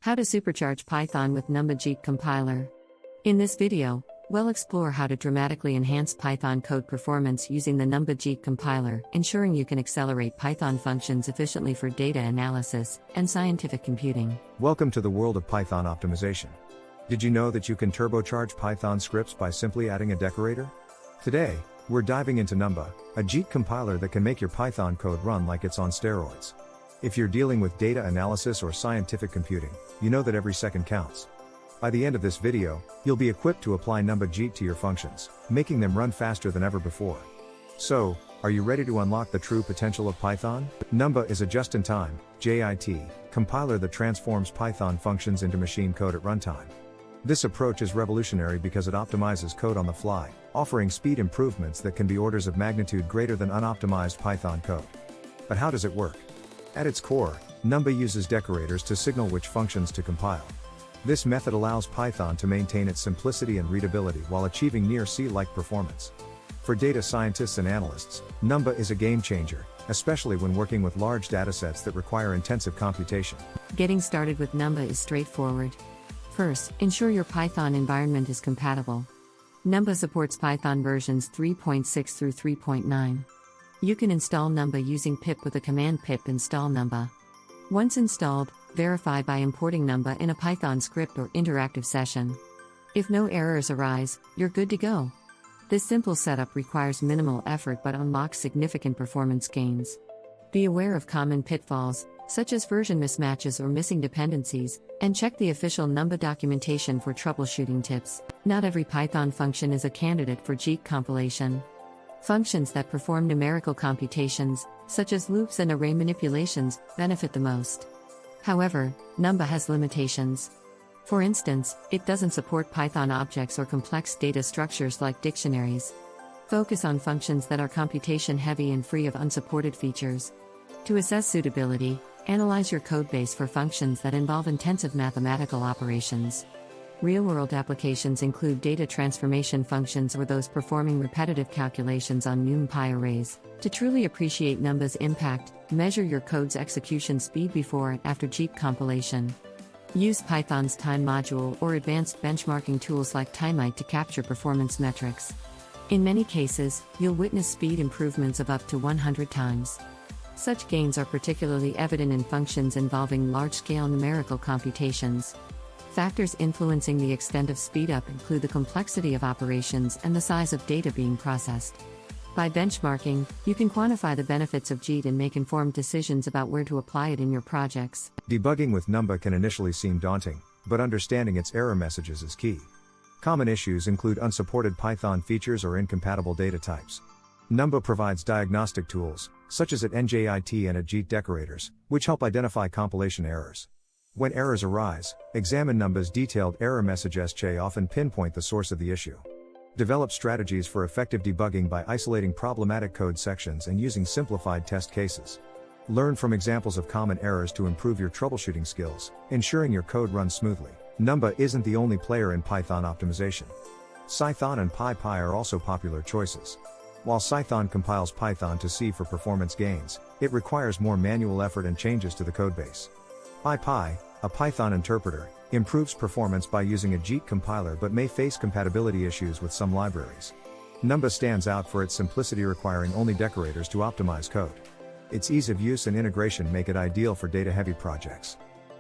How to supercharge Python with Numba JIT Compiler. In this video, we'll explore how to dramatically enhance Python code performance using the Numba JIT Compiler, ensuring you can accelerate Python functions efficiently for data analysis and scientific computing. Welcome to the world of Python optimization. Did you know that you can turbocharge Python scripts by simply adding a decorator? Today, we're diving into Numba, a JIT compiler that can make your Python code run like it's on steroids. If you're dealing with data analysis or scientific computing, you know that every second counts. By the end of this video, you'll be equipped to apply Numba JIT to your functions, making them run faster than ever before. So, are you ready to unlock the true potential of Python? Numba is a just-in-time JIT compiler that transforms Python functions into machine code at runtime. This approach is revolutionary because it optimizes code on the fly, offering speed improvements that can be orders of magnitude greater than unoptimized Python code. But how does it work? At its core, Numba uses decorators to signal which functions to compile. This method allows Python to maintain its simplicity and readability while achieving near C-like performance. For data scientists and analysts, Numba is a game changer, especially when working with large datasets that require intensive computation. Getting started with Numba is straightforward. First, ensure your Python environment is compatible. Numba supports Python versions 3.6 through 3.9. You can install Numba using pip with the command pip install Numba. Once installed, verify by importing Numba in a Python script or interactive session. If no errors arise, you're good to go. This simple setup requires minimal effort but unlocks significant performance gains. Be aware of common pitfalls, such as version mismatches or missing dependencies, and check the official Numba documentation for troubleshooting tips. Not every Python function is a candidate for JIT compilation. Functions that perform numerical computations, such as loops and array manipulations, benefit the most. However, Numba has limitations. For instance, it doesn't support Python objects or complex data structures like dictionaries. Focus on functions that are computation-heavy and free of unsupported features. To assess suitability, analyze your codebase for functions that involve intensive mathematical operations. Real-world applications include data transformation functions or those performing repetitive calculations on NumPy arrays. To truly appreciate Numba's impact, measure your code's execution speed before and after JIT compilation. Use Python's time module or advanced benchmarking tools like Timite to capture performance metrics. In many cases, you'll witness speed improvements of up to 100 times. Such gains are particularly evident in functions involving large-scale numerical computations. Factors influencing the extent of speedup include the complexity of operations and the size of data being processed. By benchmarking, you can quantify the benefits of JIT and make informed decisions about where to apply it in your projects. Debugging with Numba can initially seem daunting, but understanding its error messages is key. Common issues include unsupported Python features or incompatible data types. Numba provides diagnostic tools, such as at NJIT and at JIT decorators, which help identify compilation errors. When errors arise, examine Numba's detailed error message SJ often pinpoint the source of the issue. Develop strategies for effective debugging by isolating problematic code sections and using simplified test cases. Learn from examples of common errors to improve your troubleshooting skills, ensuring your code runs smoothly. Numba isn't the only player in Python optimization. Cython and PyPy are also popular choices. While Cython compiles Python to C for performance gains, it requires more manual effort and changes to the codebase. PyPy, a Python interpreter, improves performance by using a JIT compiler but may face compatibility issues with some libraries. Numba stands out for its simplicity, requiring only decorators to optimize code. Its ease of use and integration make it ideal for data-heavy projects.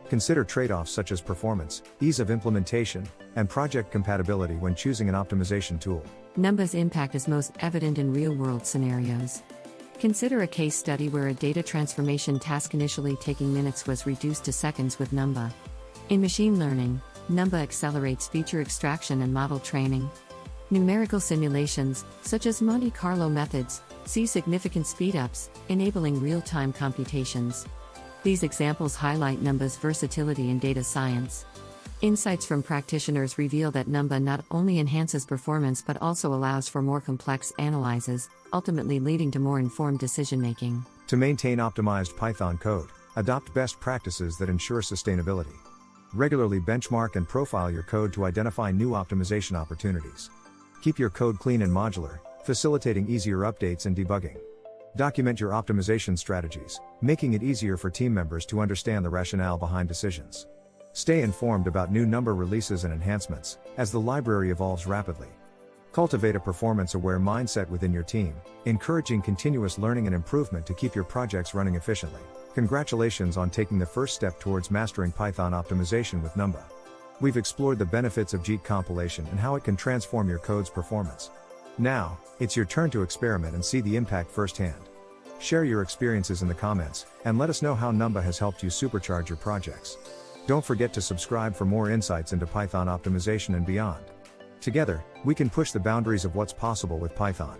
Consider trade-offs such as performance, ease of implementation, and project compatibility when choosing an optimization tool. Numba's impact is most evident in real-world scenarios. Consider a case study where a data transformation task initially taking minutes was reduced to seconds with Numba. In machine learning, Numba accelerates feature extraction and model training. Numerical simulations, such as Monte Carlo methods, see significant speedups, enabling real-time computations. These examples highlight Numba's versatility in data science. Insights from practitioners reveal that Numba not only enhances performance but also allows for more complex analyses, ultimately leading to more informed decision-making. To maintain optimized Python code, adopt best practices that ensure sustainability. Regularly benchmark and profile your code to identify new optimization opportunities. Keep your code clean and modular, facilitating easier updates and debugging. Document your optimization strategies, making it easier for team members to understand the rationale behind decisions. Stay informed about new Numba releases and enhancements, as the library evolves rapidly. Cultivate a performance-aware mindset within your team, encouraging continuous learning and improvement to keep your projects running efficiently. Congratulations on taking the first step towards mastering Python optimization with Numba. We've explored the benefits of JIT compilation and how it can transform your code's performance. Now, it's your turn to experiment and see the impact firsthand. Share your experiences in the comments, and let us know how Numba has helped you supercharge your projects. Don't forget to subscribe for more insights into Python optimization and beyond. Together, we can push the boundaries of what's possible with Python.